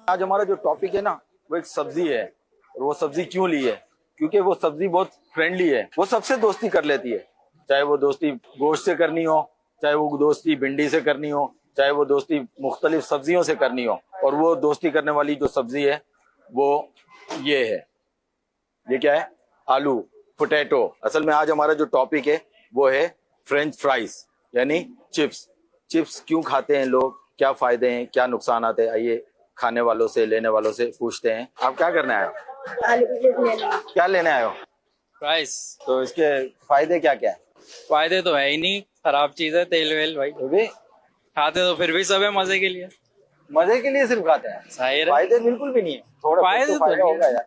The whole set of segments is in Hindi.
आज हमारा जो टॉपिक है ना, वो एक सब्जी है। और वो सब्जी क्यों ली है? क्योंकि वो सब्जी बहुत फ्रेंडली है। वो सबसे दोस्ती कर लेती है, चाहे वो दोस्ती गोश्त से करनी हो, चाहे वो दोस्ती भिंडी से करनी हो, चाहे वो दोस्ती मुख्तलिफ सब्जियों से करनी हो। और वो दोस्ती करने वाली जो सब्जी है वो ये है। ये क्या है? आलू, पोटैटो। असल में आज हमारा जो टॉपिक है वो है फ्रेंच फ्राइज, यानी चिप्स। चिप्स क्यों खाते हैं लोग, क्या फायदे हैं, क्या नुकसान आते हैं, आइए खाने वालों से, लेने वालों से पूछते हैं। आप क्या करने आए हो? आलू की चिप्स लेना। क्या लेने आए हो? प्राइस। तो इसके फायदे क्या क्या है? फायदे तो है ही नहीं, खराब चीज है, तेल वेल भाई। तो भी खाते तो फिर भी सब है मजे के लिए। मजे के लिए सिर्फ खाते हैं? जाहिर है, फायदे बिल्कुल भी नहीं है। थोड़ा फायदे तो तो फायदा है। होगा यार।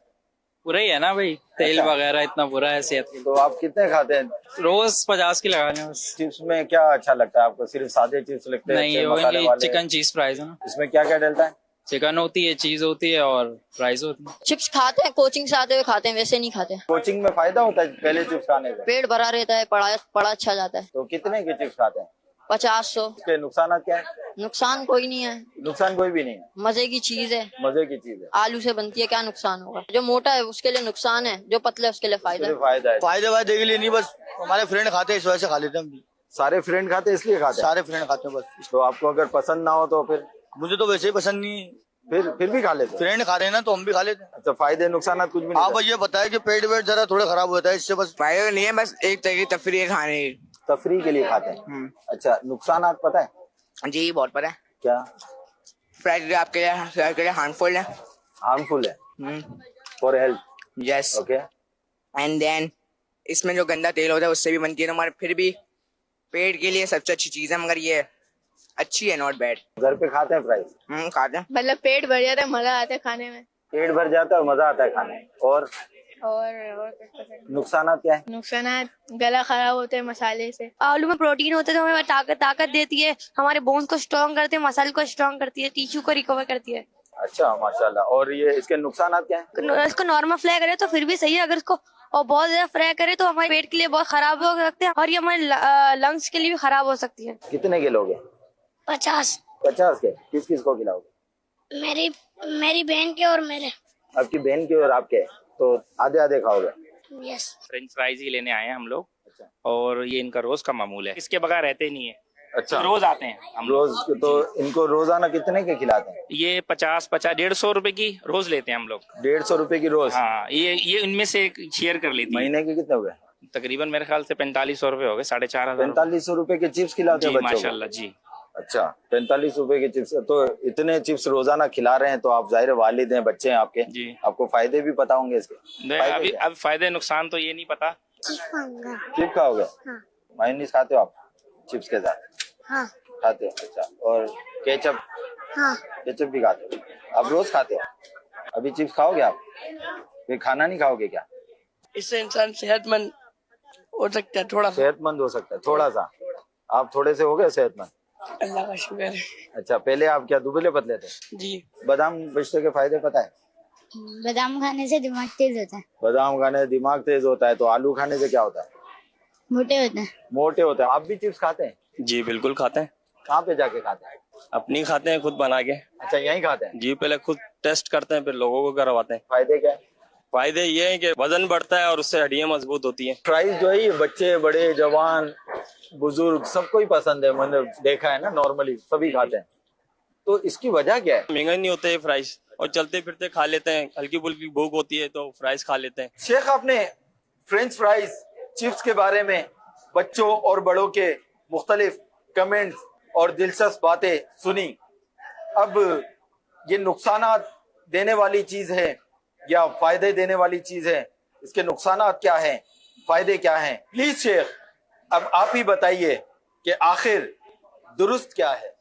बुरा ही है ना भाई, तेल अच्छा। वगैरह इतना बुरा है सेहत के तो आप कितने खाते हैं? लिए। रोज 50 की लगा लें बस। चिप्स में क्या अच्छा लगता है आपको? सिर्फ सादे चिप्स लगते हैं, नहीं, अच्छे वो मसाले इनकी वाले? चिकन चीज फ्राइज है ना। इसमें क्या क्या डलता है? चिकन होती है, चीज होती है और फ्राइज होती है। चिप्स खाते हैं, कोचिंग से आते हुए खाते हैं, वैसे नहीं खाते। कोचिंग में फायदा होता है पहले चिप्स खाने से? पेट भरा रहता है, पढ़ा अच्छा जाता है। तो कितने के चिप्स खाते हैं? 50-100। इसके नुकसान क्या है? नुकसान कोई नहीं है, नुकसान कोई भी नहीं है, मजे की चीज है। मजे की चीज है। आलू से बनती है, क्या नुकसान होगा? जो मोटा है उसके लिए नुकसान है, जो पतला है उसके लिए फायदा है। सिर्फ फायदा है। फायदे वायदे के लिए नहीं, बस हमारे फ्रेंड खाते हैं इस वजह से खा लेते हैं हम भी। सारे फ्रेंड खाते हैं इसलिए खाते हैं? सारे फ्रेंड खाते हैं बस। तो आपको अगर पसंद ना हो तो फिर? मुझे तो वैसे ही पसंद नहीं है, फिर भी खा लेते हैं? फ्रेंड खा रहे हैं ना तो हम भी खा लेते हैं। अच्छा, फायदे नुकसान कुछ भी नहीं आप ये बताए कि पेट वेट जरा थोड़ा खराब होता है इससे, बस फायदा नहीं है, बस एक तरह की तफरी है खाने की। तफरी के लिए खाते हैं? अच्छा, नुकसान पता है? जी बहुत पता है। क्या? फ्राइड आपके लिए हार्मफुल है। हार्मफुल है for health? Yes. Okay. And then इसमें जो गंदा तेल होता है उससे भी बनती है, हमारे फिर भी पेट के लिए सबसे अच्छी चीज है, मगर ये अच्छी है, नॉट बैड। घर पे खाते हैं फ्राइज? खाते हैं। मतलब पेट भर जाता है, मजा आता है खाने में। पेट भर जाता है और मजा आता है खाने में। और नुकसान क्या है? नुकसान गला खराब होता है मसाले से। आलू में प्रोटीन होता है तो हमें ताकत देती है, हमारे बोन्स को स्ट्रॉन्ग करते हैं, मसल को स्ट्रॉन्ग करती है, टिश्यू को रिकवर करती है। अच्छा, माशाल्लाह। और ये इसके नुकसान क्या है? इसको नॉर्मल फ्राई करे तो फिर भी सही है, अगर इसको और बहुत ज्यादा फ्राई करे तो हमारे पेट के लिए बहुत खराब हो सकते हैं और ये हमारे लंग्स के लिए भी खराब हो सकती है। कितने के लोगे? 50। 50 के? किस किस को खिलाओगे? मेरी बहन के और मेरे। आपकी बहन के और आपके, तो आधे आधे खाओगे? यस। फ्रेंच फ्राइज ही लेने आए हैं हम लोग। अच्छा। और ये इनका रोज का मामूल है, इसके बगैर रहते ही नहीं है। अच्छा, रोज आते हैं हम लोग। रोज? तो इनको रोजाना कितने के खिलाते हैं? ये 50-150 रुपए की रोज लेते हैं हम लोग। 150 रुपए की रोज? हाँ, ये इनमें से शेयर कर लेती है। महीने के कितने हुए? तकरीबन मेरे ख्याल से 4500 रुपए हो गए, 4500। 4500 रुपए के चिप्स खिलाते हैं बच्चों को? माशाल्लाह जी। अच्छा, 45 रुपए के चिप्स। तो इतने चिप्स रोजाना खिला रहे हैं, तो आप जाहिर वालिद हैं, बच्चे हैं आपके जी, आपको फायदे भी पता होंगे इसके। अभी अब फायदे नुकसान तो ये नहीं पता। चिप खाओगे? हाँ। मायोनीज खाते हो आप चिप्स के साथ? हाँ। खाते हो? अच्छा। और केचप? हाँ। केचप भी खाते हो? आप रोज खाते हो? अभी चिप्स खाओगे आप? फिर खाना नहीं खाओगे क्या? इससे इंसान सेहतमंद हो सकता है, थोड़ा सा सेहतमंद हो सकता है थोड़ा सा। आप थोड़े से हो गए सेहतमंद? अल्लाह का शुक्र है। अच्छा, पहले आप क्या दुबले पतले थे? जी। बादाम पिस्ते के फायदे पता है? बादाम खाने से दिमाग तेज होता है। बादाम खाने से दिमाग तेज होता है। तो आलू खाने से क्या होता है? मोटे होते हैं। मोटे होते हैं। आप भी चिप्स खाते हैं? जी बिल्कुल खाते हैं। कहाँ पे जाके खाते हैं? अपनी खाते हैं, खुद बना के। अच्छा, यहीं खाते हैं? जी, पहले खुद टेस्ट करते हैं, फिर लोगों को करवाते हैं। फायदे क्या है? फायदे ये है कि वजन बढ़ता है और उससे हड्डियां मजबूत होती हैं। फ्राइज जो है ये बच्चे, बड़े, जवान, बुजुर्ग सबको ही पसंद है। मैंने देखा है ना, नॉर्मली सभी खाते हैं। तो इसकी वजह क्या है? महंगा नहीं होते ये फ्राइज, और चलते फिरते खा लेते हैं, हल्की फुल्की भूख होती है तो फ्राइज खा लेते हैं। शेख, आपने फ्रेंच फ्राइज चिप्स के बारे में बच्चों और बड़ों के मुख्तलिफ कमेंट्स और दिलचस्प बातें सुनी। अब ये नुकसानात देने वाली चीज है या फायदे देने वाली चीज है? इसके नुकसानात क्या हैं, फायदे क्या हैं? प्लीज शेख, अब आप ही बताइए कि आखिर दुरुस्त क्या है?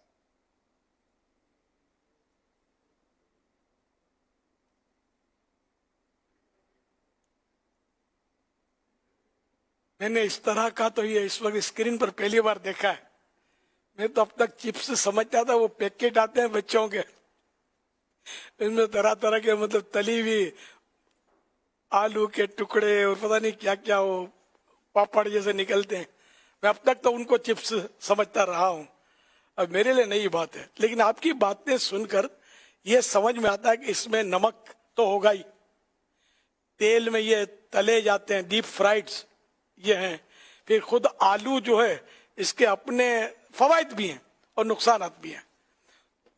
मैंने इस तरह का तो ये इस वक्त स्क्रीन पर पहली बार देखा है। मैं तो अब तक चिप्स समझता था वो पैकेट आते हैं बच्चों के, इसमें तरह तरह के मतलब तली हुई आलू के टुकड़े और पता नहीं क्या क्या वो पापड़ जैसे निकलते हैं। मैं अब तक तो उनको चिप्स समझता रहा हूँ। अब मेरे लिए नई बात है, लेकिन आपकी बातें सुनकर ये समझ में आता है कि इसमें नमक तो होगा ही, तेल में ये तले जाते हैं, डीप फ्राइड्स ये हैं। फिर खुद आलू जो है इसके अपने फवायद भी हैं और नुकसानात भी हैं।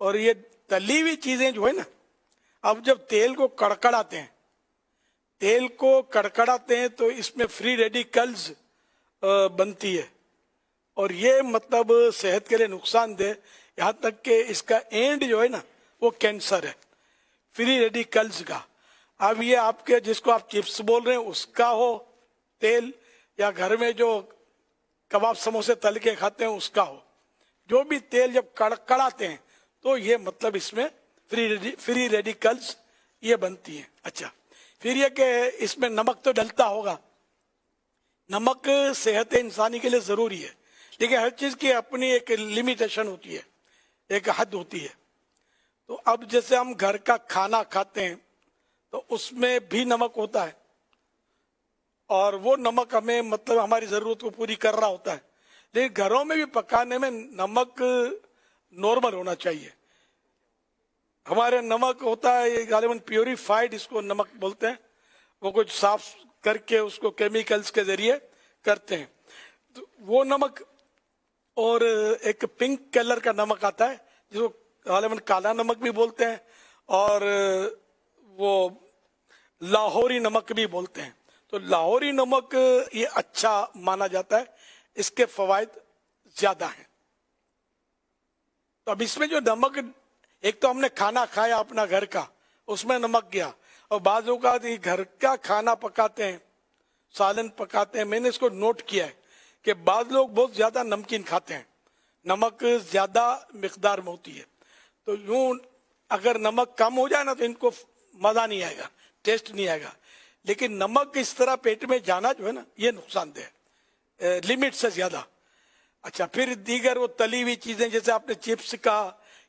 और ये तली हुई चीजें जो है ना, अब जब तेल को कड़कड़ाते हैं तो इसमें फ्री रेडिकल्स बनती है और ये मतलब सेहत के लिए नुकसानदेह, यहाँ तक कि इसका एंड जो है ना वो कैंसर है, फ्री रेडिकल्स का। अब ये आपके जिसको आप चिप्स बोल रहे हैं उसका हो तेल, या घर में जो कबाब समोसे तल के खाते हैं उसका हो, जो भी तेल जब कड़कड़ाते हैं तो ये मतलब इसमें फ्री रेडिकल्स ये बनती हैं। अच्छा, फिर ये कि इसमें नमक तो डलता होगा, नमक सेहत इंसानी के लिए जरूरी है, लेकिन हर चीज की अपनी एक लिमिटेशन होती है, एक हद होती है। तो अब जैसे हम घर का खाना खाते हैं तो उसमें भी नमक होता है और वो नमक हमें मतलब हमारी जरूरत को पूरी कर रहा होता है, लेकिन घरों में भी पकाने में नमक नॉर्मल होना चाहिए। हमारे नमक होता है गालिबन प्योरीफाइड, इसको नमक बोलते हैं, वो कुछ साफ करके उसको केमिकल्स के जरिए करते हैं, तो वो नमक। और एक पिंक कलर का नमक आता है जिसको गालिबन काला नमक भी बोलते हैं और वो लाहौरी नमक भी बोलते हैं। तो लाहौरी नमक ये अच्छा माना जाता है, इसके फवायद ज्यादा हैं। तो अब इसमें जो नमक, एक तो हमने खाना खाया अपना घर का, उसमें नमक गया, और बाजों का घर का खाना पकाते हैं, सालन पकाते हैं, मैंने इसको नोट किया है कि बाद लोग बहुत ज्यादा नमकीन खाते हैं, नमक ज्यादा मिकदार में होती है। तो यूं अगर नमक कम हो जाए ना तो इनको मजा नहीं आएगा, टेस्ट नहीं आएगा, लेकिन नमक इस तरह पेट में जाना जो है ना ये नुकसानदेह है, लिमिट से ज्यादा। अच्छा, फिर दीगर वो तली हुई चीजें जैसे आपने चिप्स का,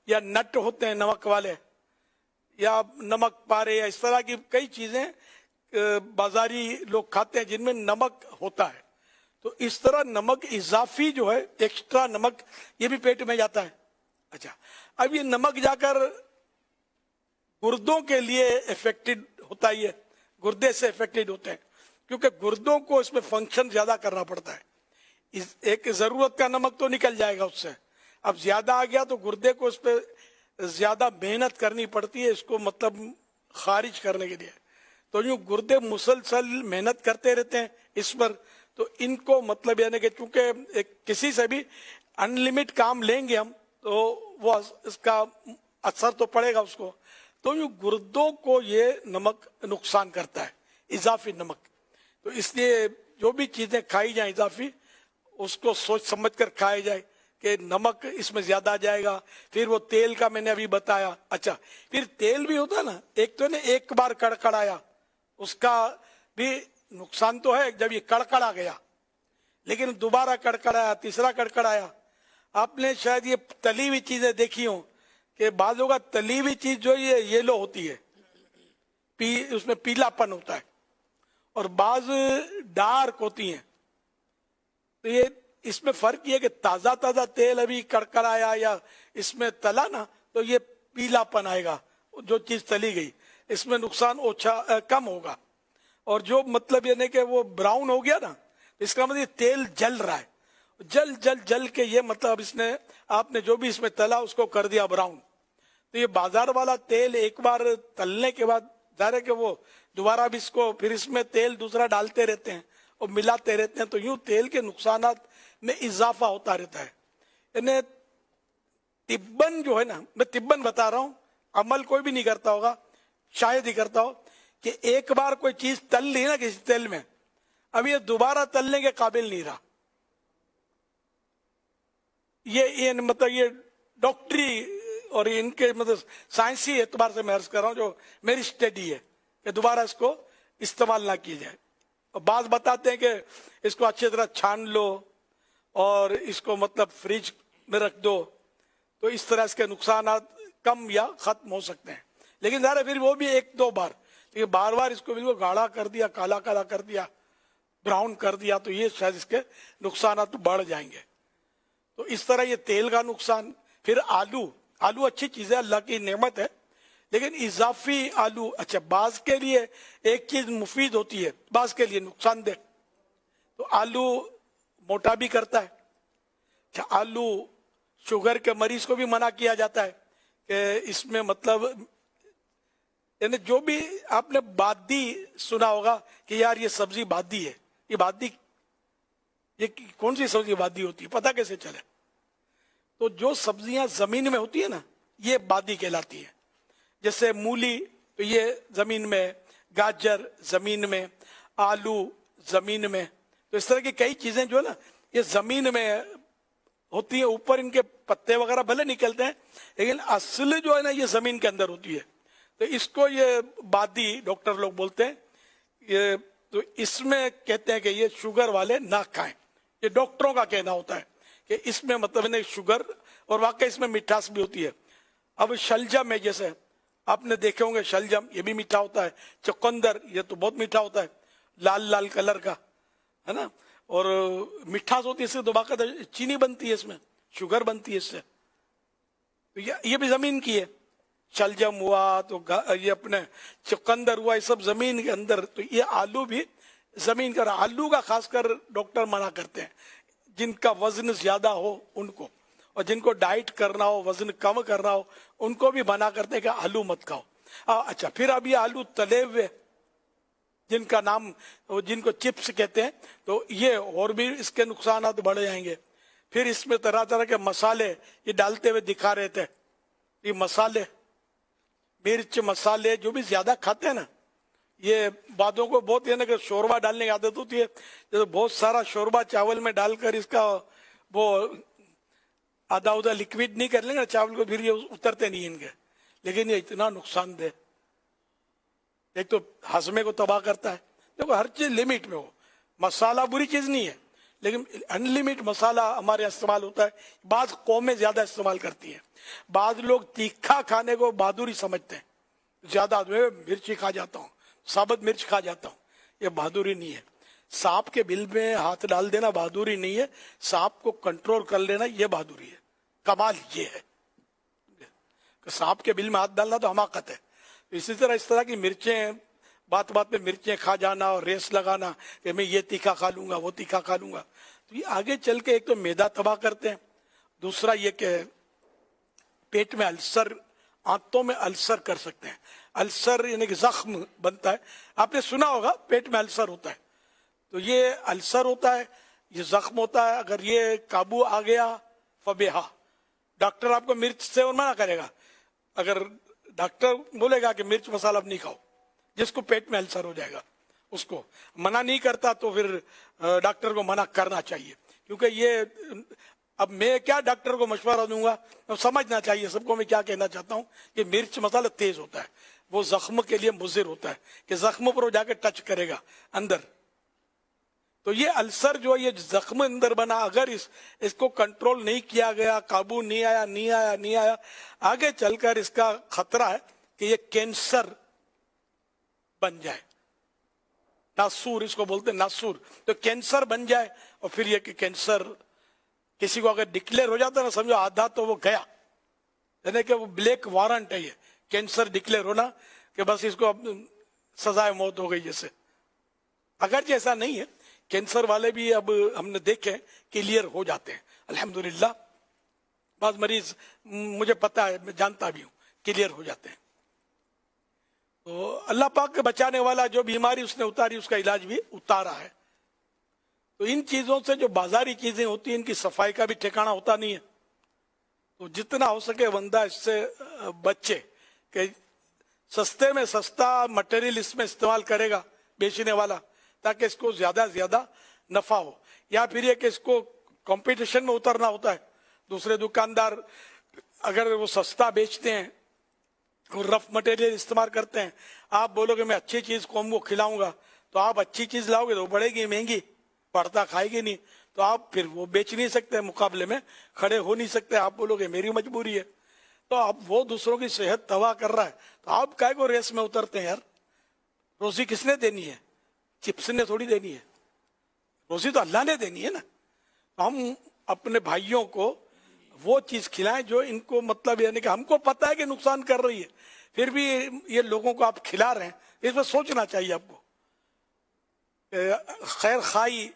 या नट होते हैं नमक वाले, या नमक पारे, या इस तरह की कई चीजें बाजारी लोग खाते हैं जिनमें नमक होता है। तो इस तरह नमक इजाफी जो है, एक्स्ट्रा नमक, ये भी पेट में जाता है। अच्छा, अब ये नमक जाकर गुर्दों के लिए इफेक्टेड होता है, ये गुर्दे से इफेक्टेड होते हैं, क्योंकि गुर्दों को इसमें फंक्शन ज्यादा करना पड़ता है। एक जरूरत का नमक तो निकल जाएगा उससे, अब ज्यादा आ गया तो गुर्दे को इस पर ज्यादा मेहनत करनी पड़ती है, इसको मतलब खारिज करने के लिए। तो यूं गुर्दे मुसलसल मेहनत करते रहते हैं इस पर, तो इनको मतलब यानी कि चूंकि किसी से भी अनलिमिट काम लेंगे हम तो वो इसका असर तो पड़ेगा उसको, तो यूं गुर्दों को ये नमक नुकसान करता है, इजाफी नमक। तो इसलिए जो भी चीजें खाई जाए इजाफी, उसको सोच समझ कर खाया जाए कि नमक इसमें ज्यादा जाएगा। फिर वो तेल का मैंने अभी बताया। अच्छा, फिर तेल भी होता ना, एक तो ने एक बार कड़कड़ाया, उसका भी नुकसान तो है जब ये कड़कड़ा गया, लेकिन दोबारा कड़कड़ाया, तीसरा कड़कड़ाया। आपने शायद ये तली हुई चीजें देखी हो कि बाजों का तली हुई चीज जो ये येलो होती है, उसमें पीलापन होता है, और बाज डार्क होती हैं। तो ये इसमें फर्क ये कि ताजा ताजा तेल अभी कड़कड़ाया या इसमें तला ना, तो ये पीलापन आएगा, जो चीज तली गई इसमें नुकसान कम होगा। और जो मतलब यानी कि वो ब्राउन हो गया ना, इसका मतलब ये तेल जल रहा है, जल जल जल के ये मतलब इसने आपने जो भी इसमें तला उसको कर दिया ब्राउन। तो ये बाजार वाला तेल एक बार तलने के बाद जाहिर है कि वो दोबारा भी इसको फिर इसमें तेल दूसरा डालते रहते हैं और मिलाते रहते हैं, तो यूं तेल के नुकसानात में इजाफा होता रहता है। यानी तिब्बन जो है ना, मैं तिब्बन बता रहा हूं, अमल कोई भी नहीं करता होगा, शायद ही करता हो, कि एक बार कोई चीज तल ली ना किसी तेल में, अब ये दोबारा तलने के काबिल नहीं रहा। ये मतलब ये डॉक्टरी और इनके मतलब साइंसी एतबार से मैं अर्ज कर रहा हूं, जो मेरी स्टडी है कि दोबारा इसको इस्तेमाल ना किया जाए। और बात बताते हैं कि इसको अच्छी तरह छान लो और इसको मतलब फ्रिज में रख दो, तो इस तरह इसके नुकसान कम या खत्म हो सकते हैं। लेकिन ज़रा फिर वो भी एक दो बार, लेकिन बार बार इसको बिल्कुल गाढ़ा कर दिया, काला काला कर दिया, ब्राउन कर दिया, तो ये शायद इसके नुकसान तो बढ़ जाएंगे। तो इस तरह ये तेल का नुकसान। फिर आलू, आलू अच्छी चीज है, अल्लाह की नेमत है, लेकिन इजाफी आलू, अच्छा बाज के लिए एक चीज मुफीद होती है, बाज के लिए नुकसानदेह। तो आलू मोटा भी करता है। अच्छा, आलू शुगर के मरीज को भी मना किया जाता है कि इसमें मतलब यानी जो भी आपने बादी सुना होगा कि यार ये सब्जी बादी है, ये बादी, ये कौन सी सब्जी बादी होती है, पता कैसे चले? तो जो सब्जियां जमीन में होती है ना, ये बादी कहलाती है। जैसे मूली, तो ये जमीन में, गाजर जमीन में, आलू जमीन में। तो इस तरह की कई चीजें जो है ना, ये जमीन में होती है। ऊपर इनके पत्ते वगैरह भले निकलते हैं, लेकिन असल जो है ना, ये जमीन के अंदर होती है। तो इसको ये बादी डॉक्टर लोग बोलते हैं। ये तो इसमें कहते हैं कि ये शुगर वाले ना खाएं, ये डॉक्टरों का कहना होता है कि इसमें मतलब नहीं शुगर, और वाकई इसमें मिठास भी होती है। अब शलजम है, जैसे आपने देखे होंगे शलजम, ये भी मीठा होता है। चुकंदर, ये तो बहुत मीठा होता है, लाल लाल कलर का, है ना, और मिठास होती है। इससे तो बाकायदा चीनी बनती है, इसमें शुगर बनती है इससे। तो ये भी जमीन की है। शलजम हुआ, तो ये अपने चुकंदर हुआ, ये सब जमीन के अंदर। तो ये आलू भी जमीन का। आलू का खासकर डॉक्टर मना करते हैं, जिनका वजन ज्यादा हो उनको, और जिनको डाइट करना हो, वजन कम करना हो, उनको भी मना करते हैं कि आलू मत खाओ। अच्छा, फिर अब ये आलू तले हुए, जिनका नाम, जिनको चिप्स कहते हैं, तो ये और भी इसके नुकसान तो बढ़ जाएंगे। फिर इसमें तरह तरह के मसाले ये डालते हुए दिखा रहे थे। ये मसाले, मिर्च मसाले जो भी ज्यादा खाते हैं ना, ये बातों को बहुत, ये ना कि शोरबा डालने की आदत होती है, जैसे बहुत सारा शोरबा चावल में डालकर इसका वो आधा उधा लिक्विड नहीं कर लेंगे चावल को, फिर ये उतरते नहीं इनके। लेकिन ये इतना नुकसानदेह, एक तो हजमे को तबाह करता है। देखो हर चीज लिमिट में हो, मसाला बुरी चीज नहीं है, लेकिन अनलिमिट मसाला हमारे इस्तेमाल होता है। बाद कौमें ज्यादा इस्तेमाल करती हैं। बाद लोग तीखा खाने को बहादुरी समझते हैं, ज्यादा मिर्ची खा जाता हूँ, साबुत मिर्च खा जाता हूँ, ये बहादुरी नहीं है। सांप के बिल में हाथ डाल देना बहादुरी नहीं है, सांप को कंट्रोल कर लेना ये बहादुरी है। कमाल ये है कि सांप के बिल में हाथ डालना तो हमाकत है। इसी तरह इस तरह की मिर्चें, बात बात में मिर्चें खा जाना और रेस लगाना कि मैं ये तीखा खा लूंगा, वो तीखा खा लूंगा, तो ये आगे चल के एक तो मैदा तबाह करते हैं, दूसरा ये कि पेट में अल्सर, आंतों में अल्सर कर सकते हैं। अल्सर यानी कि जख्म बनता है, आपने सुना होगा पेट में अल्सर होता है। तो ये अल्सर होता है, ये जख्म होता है। अगर ये काबू आ गया फबेहा, डॉक्टर आपको मिर्च से मना करेगा। अगर डॉक्टर बोलेगा कि मिर्च मसाला अब नहीं खाओ, जिसको पेट में अल्सर हो जाएगा उसको मना नहीं करता, तो फिर डॉक्टर को मना करना चाहिए। क्योंकि ये अब मैं क्या डॉक्टर को मशवरा दूंगा, तो समझना चाहिए सबको मैं क्या कहना चाहता हूँ कि मिर्च मसाला तेज होता है, वो जख्म के लिए मुज़िर होता है कि जख्म पर वो जाके टच करेगा अंदर। तो ये अल्सर जो है, ये जख्म अंदर बना, अगर इसको कंट्रोल नहीं किया गया, काबू नहीं आया, आगे चलकर इसका खतरा है कि ये कैंसर बन जाए। नासूर इसको बोलते हैं, नासूर। तो कैंसर बन जाए, और फिर ये कि कैंसर किसी को अगर डिक्लेयर हो जाता है ना, समझो आधा तो वो गया, यानी कि वो ब्लैक वारंट है ये कैंसर डिक्लेयर होना, कि बस इसको अब सजाए मौत हो गई जैसे। अगर ऐसा नहीं है, कैंसर वाले भी अब हमने देखे क्लियर हो जाते हैं अल्हम्दुलिल्लाह। बाद मरीज मुझे पता है, मैं जानता भी हूँ, क्लियर हो जाते हैं। तो अल्लाह पाक के बचाने वाला, जो बीमारी उसने उतारी उसका इलाज भी उतारा है। तो इन चीजों से जो बाजारी चीजें होती हैं, इनकी सफाई का भी ठिकाना होता नहीं है। तो जितना हो सके बंदा इससे बचे, कि सस्ते में सस्ता मटेरियल इसमें इस्तेमाल करेगा बेचने वाला, ताकि इसको ज्यादा से ज्यादा नफा हो। या फिर ये कि इसको कंपटीशन में उतरना होता है। दूसरे दुकानदार अगर वो सस्ता बेचते हैं और रफ मटेरियल इस्तेमाल करते हैं, आप बोलोगे मैं अच्छी चीज कौम को खिलाऊंगा, तो आप अच्छी चीज लाओगे तो बढ़ेगी महंगी, पड़ता खाएगी नहीं, तो आप फिर वो बेच नहीं सकते, मुकाबले में खड़े हो नहीं सकते। आप बोलोगे मेरी मजबूरी है। तो अब वो दूसरों की सेहत तबाह कर रहा है, तो आप काय को रेस में उतरते हैं यार? रोजी किसने देनी है? चिप्स ने थोड़ी देनी है, रोजी तो अल्लाह ने देनी है ना। तो हम अपने भाइयों को वो चीज खिलाएं जो इनको मतलब, यानी कि हमको पता है कि नुकसान कर रही है, फिर भी ये लोगों को आप खिला रहे हैं, इसमें सोचना चाहिए आपको। खैर खाई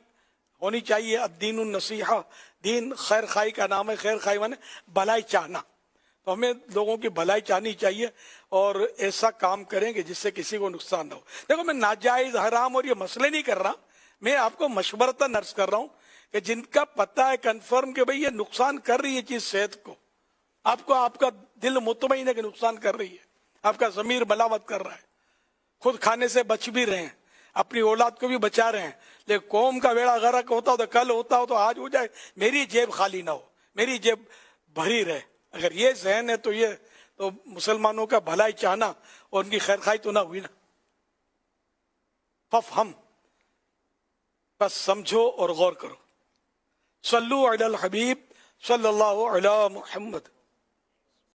होनी चाहिए। अद्दीन नसीहा, दीन खैर खाई का नाम है। खैर खाई माने भलाई चाहना, तो हमें लोगों की भलाई चाहनी चाहिए और ऐसा काम करेंगे जिससे किसी को नुकसान ना हो। देखो, मैं नाजायज हराम और ये मसले नहीं कर रहा, मैं आपको मशवरतन अर्ज कर रहा हूं कि जिनका पता है कंफर्म कि भाई ये नुकसान कर रही है चीज सेहत को, आपको आपका दिल मुतमईन है कि नुकसान कर रही है, आपका जमीर मलामत कर रहा है, खुद खाने से बच भी रहे हैं, अपनी औलाद को भी बचा रहे हैं, लेकिन कौम का बेड़ा गर्क होता हो तो कल होता हो तो आज हो जाए, मेरी जेब खाली ना हो, मेरी जेब भरी रहे। अगर ये जहन है तो ये तो मुसलमानों का भलाई चाहना और उनकी खैर खाई तो ना हुई ना। हम बस समझो और गौर करो। सल्लु अलल हबीब सल्लल्लाहु अलैहि मुहम्मद।